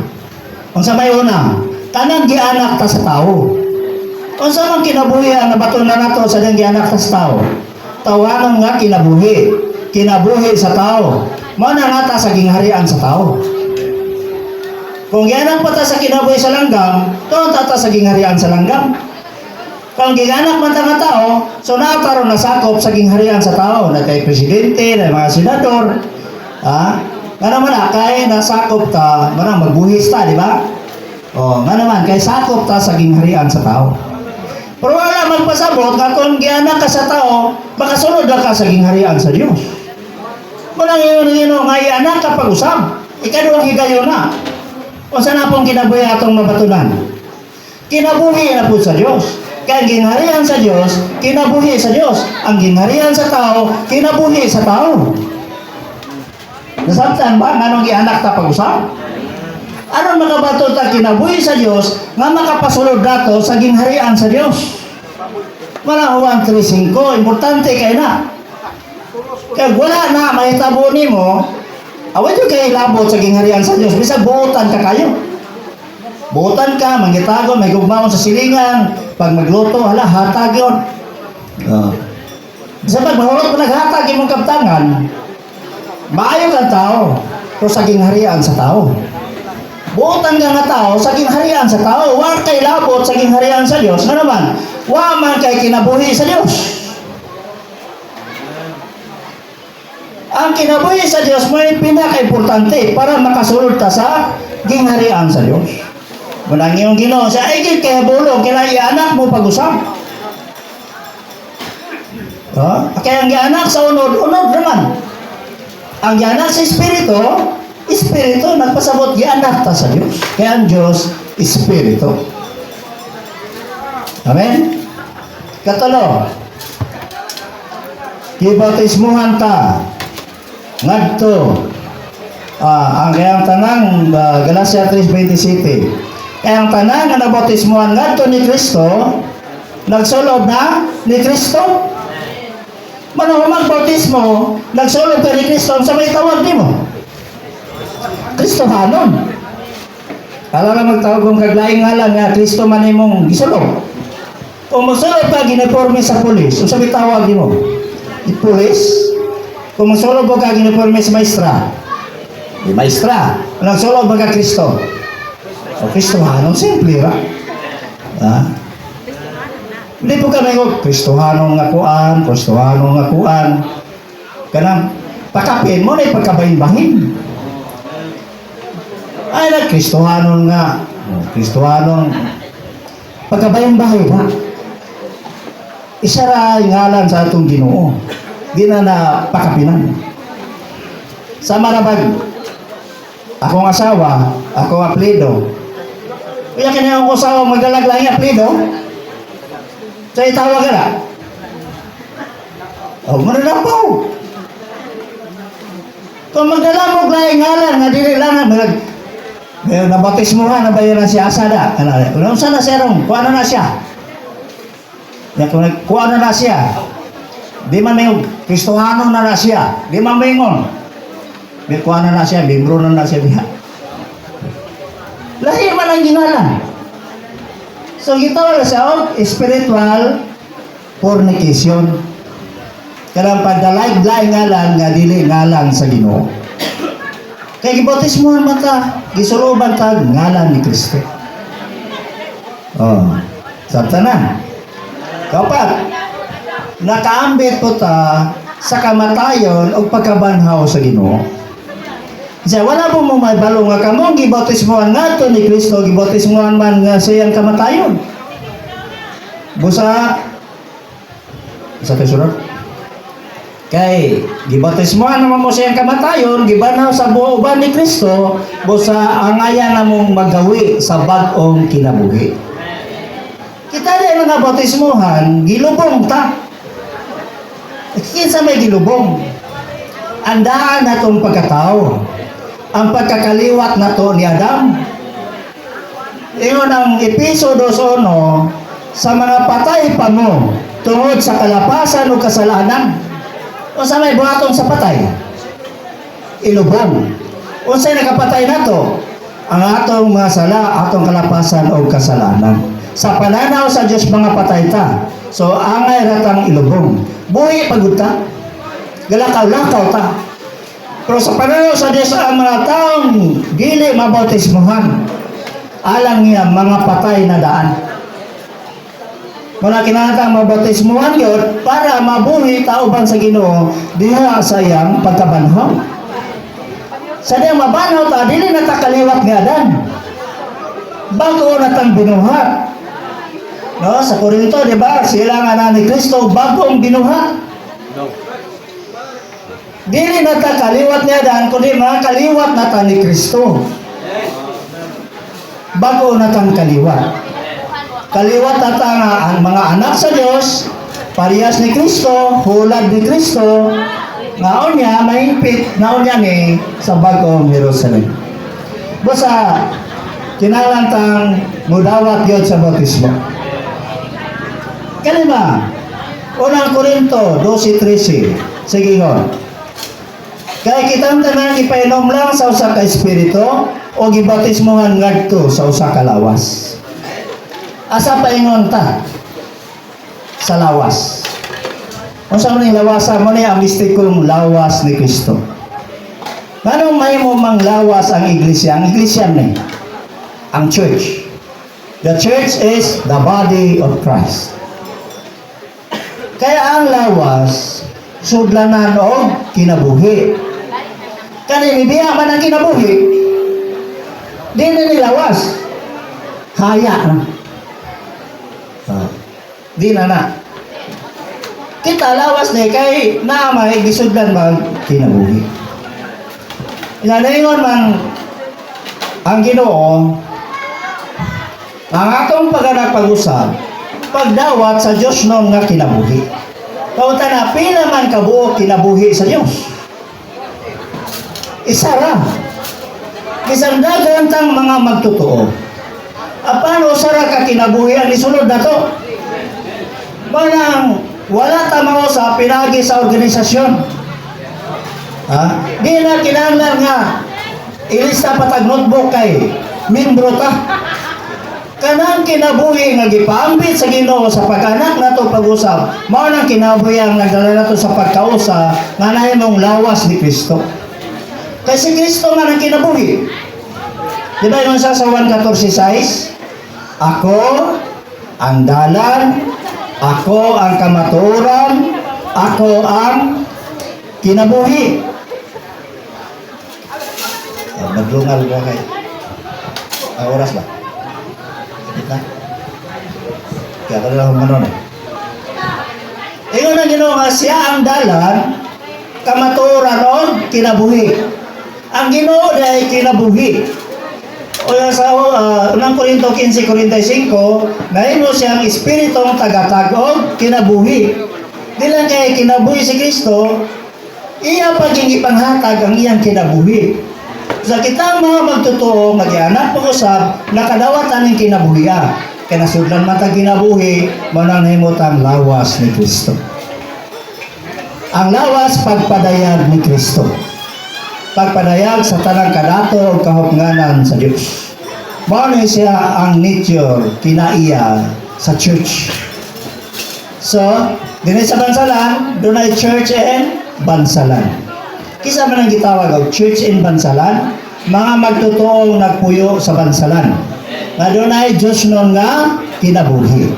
kung sa may una tanang gianak ta sa tao. Kung sa mang kinabuhi ang nabaton na nato sa dang gianak ta sa tao, tawanan nga kinabuhi sa tao. Mao na nata sa gingharian sa tao. Kung gianak pa ta sa kinabuhi sa langgam, doon tata sa gingharian sa langgam. Kung giganak man ta nga tao, so nataron na sakop sa gingharian sa tao, na kay presidente, na mga senador, nga naman kay nasakop ta, manang magbuhis ta, di ba? Nga naman, kay sakop ta sa gingharian sa tao. Pero wala magpasabot nga kung gianak ka sa tao, makasunod ka sa gingharian sa Dios. Manang yun nga ianak ka pag-usab, ikaduang higayon na. O sana pong kinabuhi atong mabatunan? Kinabuhi na po sa Diyos. Kaya ang gingharian sa Diyos, kinabuhi sa Diyos. Ang gingharian sa tao, kinabuhi sa tao. Nasabtan ba? Anong ianak ta pag-usap? Anong makabato ta kinabuhi sa Diyos nga makapasulod dato sa gingharian sa Diyos? Wala Juan 3:5, importante kayo na. Kaya wala na, mahitabo ni mo, away yung kayo labot sa gingharian sa Diyos. Bisa buutan ka kayo. Buutan ka, mangitago, may gugmaon sa silingan. Pag magluto, hatag yun. Bisa pag mahulot mo naghatag yung mong kaptangan, maayo kang tao o sa gingharian sa tao. Buutan ka nga tao sa gingharian sa tao. Huwag kay labot sa gingharian sa Diyos. Nga naman, huwag man kay kinabuhi sa Diyos. Ang kinabuhi sa Diyos mo ay pinaka-importante para makasulod ka sa gingharian sa Diyos. Walang iyong Ginoo siya, ay kaya bulong, kaya ianak mo pag-usap. Kaya ang ianak sa unod naman. Ang ianak sa Espiritu, nagpasabot ianak ta sa Diyos. Kaya ang Diyos, Espiritu. Amen? Katulo, kibautismuhan ta ngadto ang kayang tanang Galacia 3:27. Kayang tanang nga nabautismuhan ngadto ni Kristo, nagsulod na ni Kristo. Mano magbautismo, nagsulod ka ni Kristo, sa may tawag nimo? Kristohanon. Kala na magtawag kong kaglaing ngalan nga Kristo man imong gisulod. Kung magsulod ka giniporme sa pulis, sa may tawag nimo? Pulis. Kung magsulod ka giniporme sa maestra, di maestra. Nagsulod ka Kristo. O Kristohanon, simple ra. Hindi po kami ko, Kristohanon nga kuan, Kristohanon nga kuan. Kanang pakapin mo na ipagkabahin-bahin. Ay na, Kristohanon nga. Kristohanon. Pagkabahin-bahin ha. Isa ra ngalan sa atong Ginoo. Di na pakapinan. Sama na bag akong asawa, akong apelido. Kaya kanya akong asawa maglalaglang yung apelido. So itawag ka na. Mananapaw. Kung magdalamog lang ngalan, nga dili lang nabatismuhan na bayan na siya asada. Ano sana siya ron? Kuha na siya. Kuha na siya. Di man may Kristohano na siya. Di man may ngon. May kuha na siya. Membro na siya diha. Lahi man ang gingalan. So gitawag siya spiritual fornication. Kaya pagdalag-lag ngalan nga dili ngalan sa Ginoo. Kaya gibautismuhan man ta, gisuluban ta ngalan ni Kristo. Sabtanan. Kapat, nakaambit po ta sa kamatayon o pagkabanhaw sa Ginoo. Kasi wala po mo may balong nga kamong gibautismuhan nga ito ni Kristo, gibautismuhan man nga siyang kamatayon. Busa tayo sunod. Kay gibautismuhan naman mo siyang kamatayon, gibanhaw sa buoban ni Kristo, busa angaya na mong magawi sa bag-ong kinabuhi. Kita rin nga bautismuhan, gilubong ta. Kinsa may gilubong? Andaan na itong pagkatao. Ang pagkakaliwat na to ni Adam. Iyon ang Episodo 1, sa mga patay pa mo, tungod sa kalapasan o kasalanan. O sa may buhatong sa patay? Ilubong. O sa'y nakapatay na to? Ang atong mga sala, atong kalapasan o kasalanan. Sa pananaw sa Diyos mga patay ta. So, angay ratang ilubong. Buhi pagod ta. Galakaw-lakaw ta. Pero sa pananaw sa Diyos ang mga taong dili mabautismuhan, alang niya mga patay na daan. Muna kinahanglan mabautismuhan yun para mabuhi tauban sa Ginoo diha sa iyang pagkabanhaw. Sa diyang mabanhaw ta, dili na ta kaliwat nga adan. Bago na tang binuhat. No, sa Korinto, di ba? Sila nga na ni Kristo bagong binuhat. Dili na ta kaliwat nga adan, kundi mga kaliwat na ta ni Kristo. Bago na tang kaliwat. Kaliwat na ta nga ang mga anak sa Diyos, parehas ni Kristo, hulad ni Kristo, ngaon niya, mahingpit, naon niya ni sa bagong Jerusalem. Basta, kinalantang mudawat yun sa bautismo. Kalima, unang Korinto 12:13. Sige ho. Kaya kitang tanan ipainom lang sa usa ka espiritu o gibautismohan ngadto sa usa ka lawas. Asa paingon ta? Sa lawas. Unsa man ning lawasa mo ni ang mistikong lawas ni Kristo. Manong may mo mang lawas ang iglesia? Ang iglesia ni ang church. The church is the body of Christ. Kaya ang lawas sudlanan o kinabuhi. Kani biya man ang kinabuhi. Di na nilawas. Haya na. Di na na. Kita lawas ni kay naamay gisudlan mag kinabuhi. Inalingon man ang Ginoo ang atong pag-usap pagdawat sa Dios non nga kinabuhi. Kauta na pila man kabuok kinabuhi sa Dios. Isa ra. Bisan daghan tang mga magtotoo. Apano sara ka kinabuhi ang isunod nato? Manang wala tamaw sa pinagi sa organisasyon. Di na kinahanglan nga ilista patag notebook kay membro ta. Kanang kinabuhi nga gipaambit sa Ginoo sa pag-anak nato pag-usap. Mao nang kinabuhi ang nagdala nato sa pagkausa nga nahimong lawas ni Kristo. Kay si Kristo man ang kinabuhi. Di ba yung sa 1:14-6? Ako ang dalan, ako ang kamaturan, ako ang kinabuhi. Naglungal ko kay. Ang oras ba? Kita? Kaya ka lang manon eh. Ingon ang Ginoo nga siya ang dalan, kamaturan o kinabuhi. Ang Ginoo ay kinabuhi. O sa unang Korinto 15:45, nahimo siyang espiritong tagatag-og kinabuhi. Di lang kay kinabuhi si Kristo, iya paging ipanghatag ang iyang kinabuhi. Sa kitang mga magtotoo, mag-ianak pag-usap, nakadawat aning kinabuhiya. Kaya nasudlan man tang kinabuhi, manang nahimutang lawas ni Kristo. Ang lawas, pagpadayag ni Kristo. Pagpadayag sa tanang kadato o kahupnganan sa Diyos. Mao siya ang nature, kinaiya sa church. So, din sa bansalan, doon ay church and bansalan. Kisa man ang gitawag og church and bansalan, mga magtotoong nagpuyo sa bansalan. Nga doon ay Diyos nun nga kinabuhi.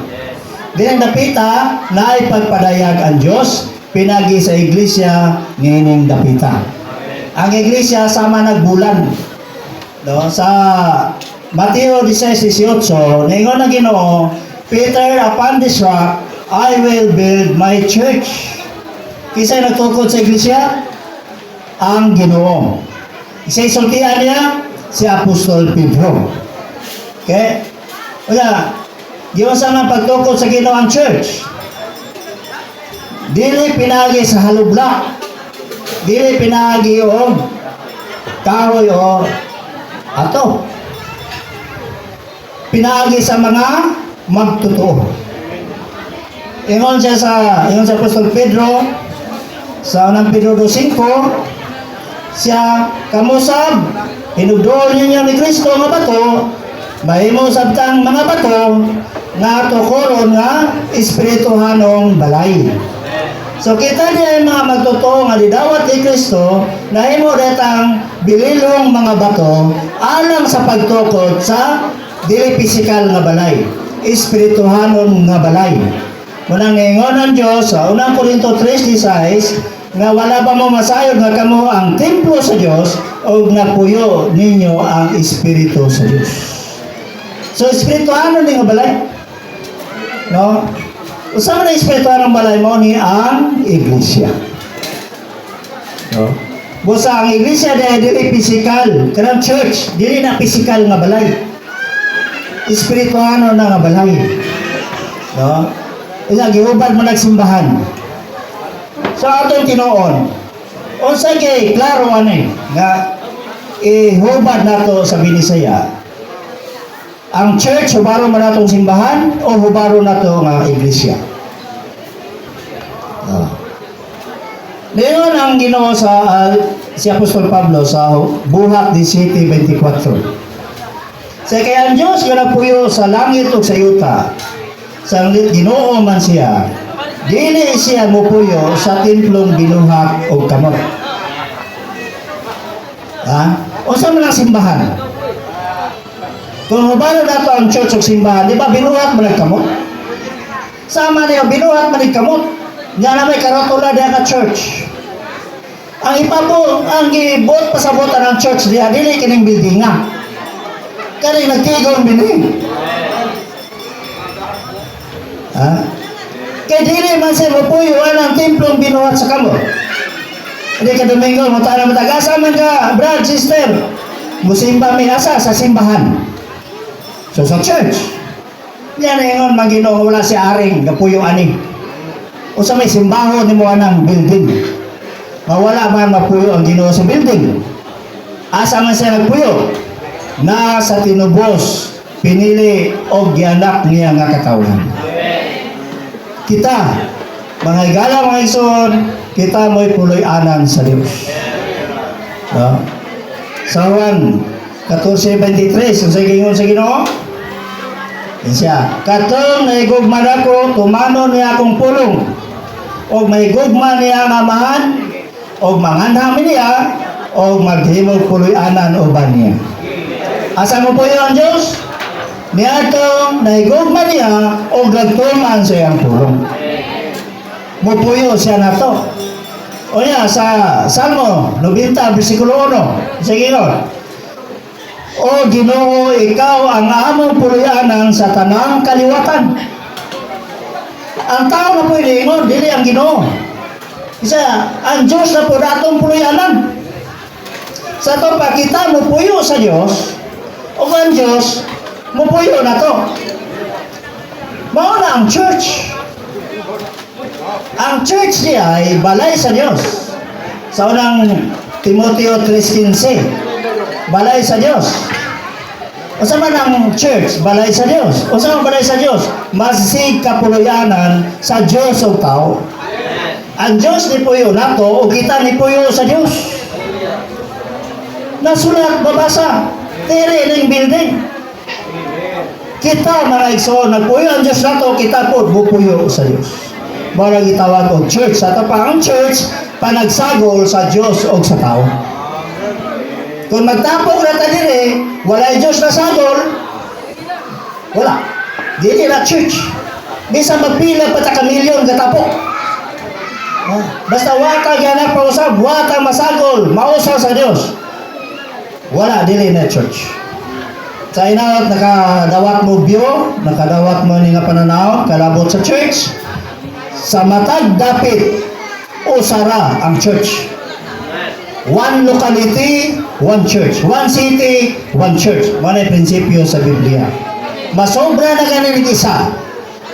Din ang dapita na ay pagpadayag ang Diyos, pinagi sa iglesia ngining dapita. Ang iglesia sama nagbulan. No? Sa Mateo 16:18, ningon ang Ginoo, Peter, upon this rock, I will build my church. Kisa'y nagtukod sa iglesia? Ang Ginoo. Isa'y sultian niya? Si Apostol Pedro. Okay? Kaya, diyon sa nga pagtukod sa Ginoo ang church. Dili pinagi sa halubla. Dili pinagi o kahoy o ato. Pinagi sa mga magtotoo. Ingon sa Apostol Pedro sa unang Pedro 2:5, siya kamusab hinugdol niya ni Kristo nga bato, mahimo sabtang mga bato nga tukoron nga espirituhanong balay. So kita niya yung mga magtotoo nga didawat ni Kristo na himo detang bililong mga bato alang sa pagtukod sa dili pisikal nga balay, espirituhanon nga balay. Munang ingon ang Dios sa unang Korinto 3:16 nga wala ba mo masayod nga kamo ang templo sa Dios o napuyo ninyo ang espiritu sa Dios. So espirituhanon nga balay. No? Usama na espiritual ng balay mo ni ang iglesia. No? Busa ang iglesia dili physical, kanang church, dili na physical nga balay. Espiritual na nga balay. No? Ina gihubad mo nagsimbahan. Sa atong tinuon, unsa kay klaro ani nga ihubad nato sa Binisaya. Ang church, hubaro man natong simbahan o hubaro nato nga iglesia? Ngayon ang Ginoo sa si Apostol Pablo sa Buhat 17:24. Sa kay ang Dios nga nagpuyo sa langit ug sa yuta, sa Ginoo man siya, dili siya mopuyo sa templong binuhat og kamot. Unsa man ang simbahan? Kung hubalo nato ang church o simbahan, di ba binuhat man ang kamot? Sama niyo, binuhat man ang kamot. Nga na may karatula diya ka church. Ang ipabo, ang gibot pasabotan ng church diya, dili kining building nga. Kani nagtigong bining. Kaya dili man siya mapuyuan ang templong binuhat sa kamot. Hindi ka Domingo, matala matagasa man ka, brad, sister. Musimba may asa sa simbahan. So sa church, yan na yung Ginoo wala si aring kapuyo ani. O sa may simbaho ni mo anang building. Mawala man mapuyo ang Ginoo sa building. Asa man siya nagpuyo? Na sa tinubos, pinili o gianak niya nga katawan. Kita, mga higala mga ison, kita mo'y puloy-anan sa Diyos. No? Sa Juan 14:23, sa gingon sa Ginoo, siya, katong naigugman ako, tumano niya akong pulong, o may gugman niya ang amahan, o manganham niya, o maghimog puloy-anan o ba niya. Asa mo po yun ang Diyos? Niya itong naigugman niya, o gagtuman sa iyang pulong. Mupuyo siya na to. O niya, sa Salmo 90, versikulo 1, sige yun. O Ginoo, ikaw ang among puloy-anan sa tanang kaliwatan. Ang tao na po ilingon, dili ang Ginoo. Isa, ang Diyos na po datong puloy-anan. Sa ito pa, kita mo puyo sa Diyos, o ang Diyos, mo puyo na to. Mauna ang church. Ang church niya ay balay sa Diyos. Sa unang Timoteo 3:15, balay sa Diyos. O sa man ang church, balay sa Diyos. O sa balay sa Diyos, masig kapuloyanan sa Diyos o tao. Ang Diyos ni puyo nato o kita ni puyo sa Diyos. Nasulat, babasa, tiri ng building. Kita mga igsoon, nagpuyo ang Diyos nato, kita po, bupuyo sa Diyos. Barang itawag o church. Sa pa ang church, panagsagol sa Diyos o sa tao. Kung magtapok na taliri, wala yung Diyos na sagol, wala. Dili na church. Bisa magpila pa ta kamilyon katapok. Basta wata ganap pa usab, wata masagol, mausaw sa Diyos. Wala, dili na church. Sa inawat, nakadawat mo view, nakadawat mo ni nga pananaw, kalabot sa church. Sa matag dapit, usara ang church. One locality, one church. One city, one church. Mga prinsipyo sa Biblia. Masobra na ganin isa.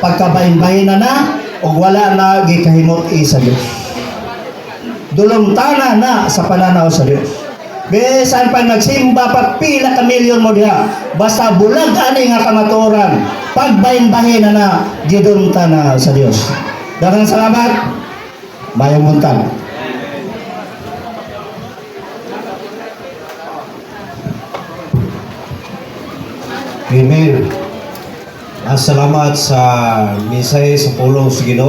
Pagkabahin-bahin na o wala na gikahimot isa Diyos. Dulumtana na sa pananaw sa Diyos. Besan pag nagsimba, pagpila ka milyon mo diha. Basta bulag ani nga kamaturan. Pagbahin-bahin na gidumta na sa Diyos. Daghang salamat. Mayong buntag. Amen. Salamat sa misay sa pulong sa Ginoo.